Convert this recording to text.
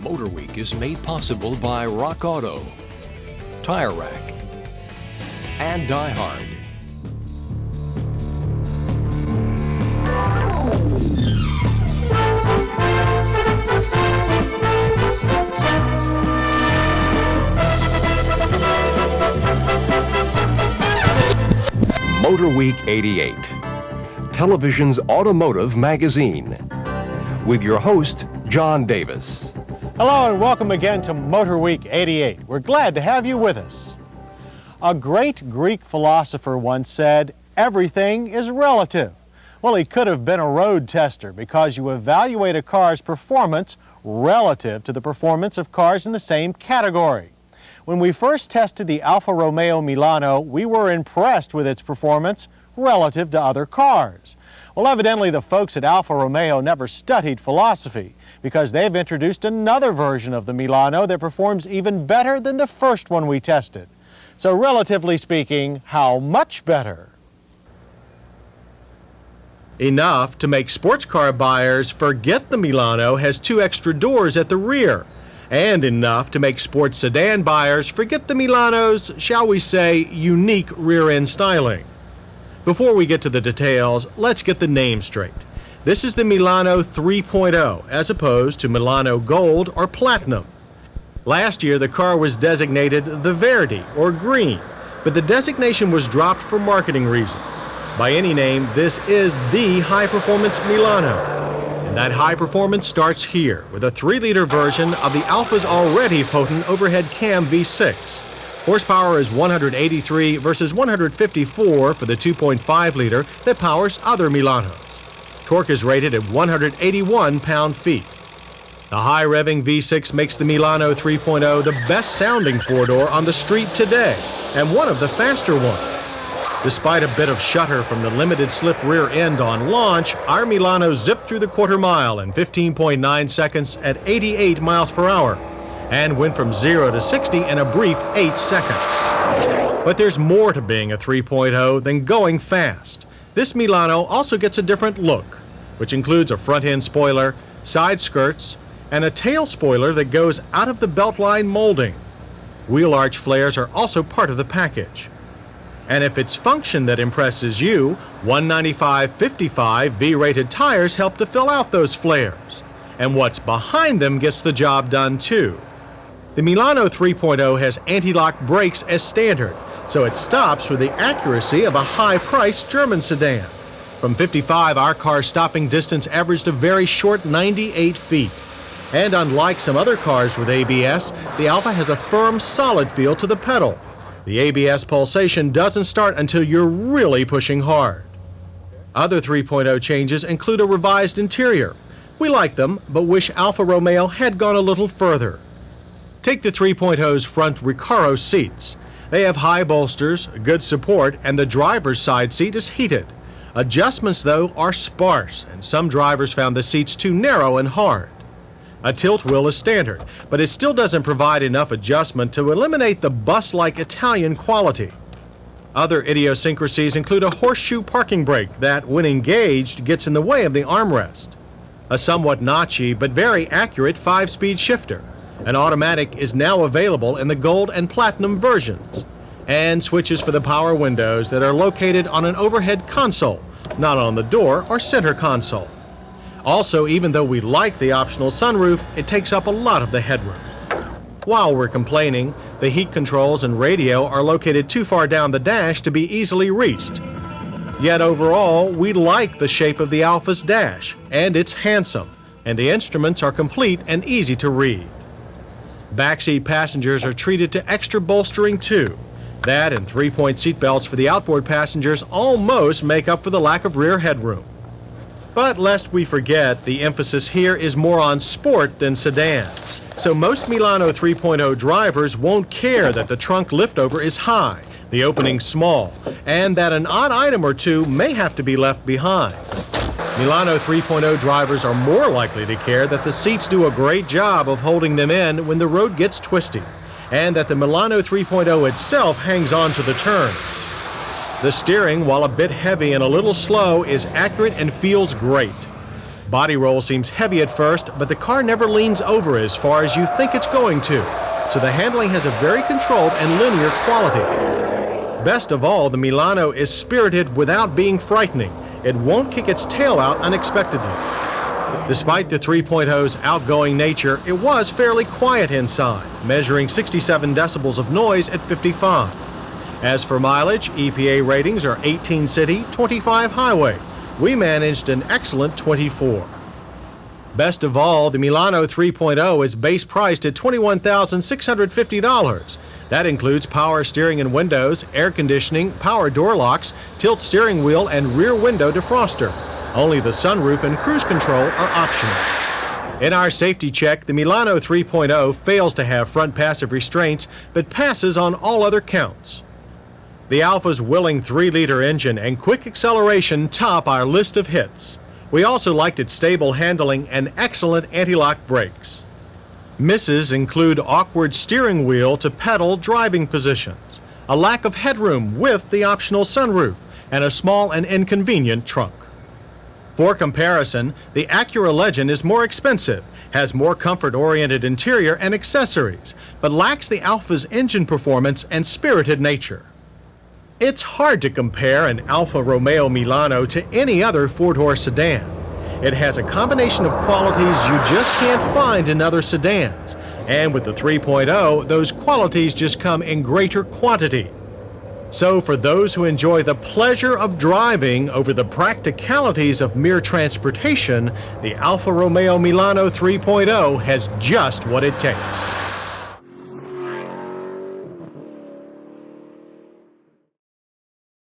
Motor Week is made possible by Rock Auto, Tire Rack, and Die Hard. Motor Week 88, television's automotive magazine, with your host, John Davis. Hello and welcome again to Motor Week 88. We're glad to have you with us. A great Greek philosopher once said, everything is relative. Well, he could have been a road tester because you evaluate a car's performance relative to the performance of cars in the same category. When we first tested the Alfa Romeo Milano, we were impressed with its performance relative to other cars. Well, evidently the folks at Alfa Romeo never studied philosophy because they've introduced another version of the Milano that performs even better than the first one we tested. So relatively speaking, how much better? Enough to make sports car buyers forget the Milano has 2 extra doors at the rear, and enough to make sports sedan buyers forget the Milano's, shall we say, unique rear-end styling. Before we get to the details, let's get the name straight. This is the Milano 3.0 as opposed to Milano Gold or Platinum. Last year the car was designated the Verdi or Green, but the designation was dropped for marketing reasons. By any name, this is the high-performance Milano. And that high performance starts here with a 3-liter version of the Alfa's already potent overhead cam V6. Horsepower is 183 versus 154 for the 2.5-liter that powers other Milanos. Torque is rated at 181 pound-feet. The high-revving V6 makes the Milano 3.0 the best-sounding 4-door on the street today, and one of the faster ones. Despite a bit of shudder from the limited slip rear end on launch, our Milano zipped through the quarter mile in 15.9 seconds at 88 miles per hour and went from 0 to 60 in a brief 8 seconds. But there's more to being a 3.0 than going fast. This Milano also gets a different look, which includes a front-end spoiler, side skirts, and a tail spoiler that goes out of the beltline molding. Wheel arch flares are also part of the package. And if it's function that impresses you, 195/55 V-rated tires help to fill out those flares. And what's behind them gets the job done too. The Milano 3.0 has anti-lock brakes as standard, so it stops with the accuracy of a high-priced German sedan. From 55, our car's stopping distance averaged a very short 98 feet. And unlike some other cars with ABS, the Alfa has a firm, solid feel to the pedal. The ABS pulsation doesn't start until you're really pushing hard. Other 3.0 changes include a revised interior. We like them, but wish Alfa Romeo had gone a little further. Take the 3.0's front Recaro seats. They have high bolsters, good support, and the driver's side seat is heated. Adjustments, though, are sparse, and some drivers found the seats too narrow and hard. A tilt wheel is standard, but it still doesn't provide enough adjustment to eliminate the bus-like Italian quality. Other idiosyncrasies include a horseshoe parking brake that, when engaged, gets in the way of the armrest. A somewhat notchy but very accurate 5-speed shifter. An automatic is now available in the Gold and Platinum versions. And switches for the power windows that are located on an overhead console, not on the door or center console. Also, even though we like the optional sunroof, it takes up a lot of the headroom. While we're complaining, the heat controls and radio are located too far down the dash to be easily reached. Yet overall, we like the shape of the Alfa's dash, and it's handsome, and the instruments are complete and easy to read. Backseat passengers are treated to extra bolstering too. That and 3-point seatbelts for the outboard passengers almost make up for the lack of rear headroom. But lest we forget, the emphasis here is more on sport than sedan. So most Milano 3.0 drivers won't care that the trunk liftover is high, the opening small, and that an odd item or two may have to be left behind. Milano 3.0 drivers are more likely to care that the seats do a great job of holding them in when the road gets twisty, and that the Milano 3.0 itself hangs on to the turns. The steering, while a bit heavy and a little slow, is accurate and feels great. Body roll seems heavy at first, but the car never leans over as far as you think it's going to, so the handling has a very controlled and linear quality. Best of all, the Milano is spirited without being frightening. It won't kick its tail out unexpectedly. Despite the 3.0's outgoing nature, it was fairly quiet inside, measuring 67 decibels of noise at 55. As for mileage, EPA ratings are 18 city, 25 highway. We managed an excellent 24. Best of all, the Milano 3.0 is base priced at $21,650. That includes power steering and windows, air conditioning, power door locks, tilt steering wheel, and rear window defroster. Only the sunroof and cruise control are optional. In our safety check, the Milano 3.0 fails to have front passive restraints, but passes on all other counts. The Alfa's willing 3-liter engine and quick acceleration top our list of hits. We also liked its stable handling and excellent anti-lock brakes. Misses include awkward steering wheel to pedal driving positions, a lack of headroom with the optional sunroof, and a small and inconvenient trunk. For comparison, the Acura Legend is more expensive, has more comfort-oriented interior and accessories, but lacks the Alfa's engine performance and spirited nature. It's hard to compare an Alfa Romeo Milano to any other four-door sedan. It has a combination of qualities you just can't find in other sedans, and with the 3.0, those qualities just come in greater quantity. So for those who enjoy the pleasure of driving over the practicalities of mere transportation, the Alfa Romeo Milano 3.0 has just what it takes.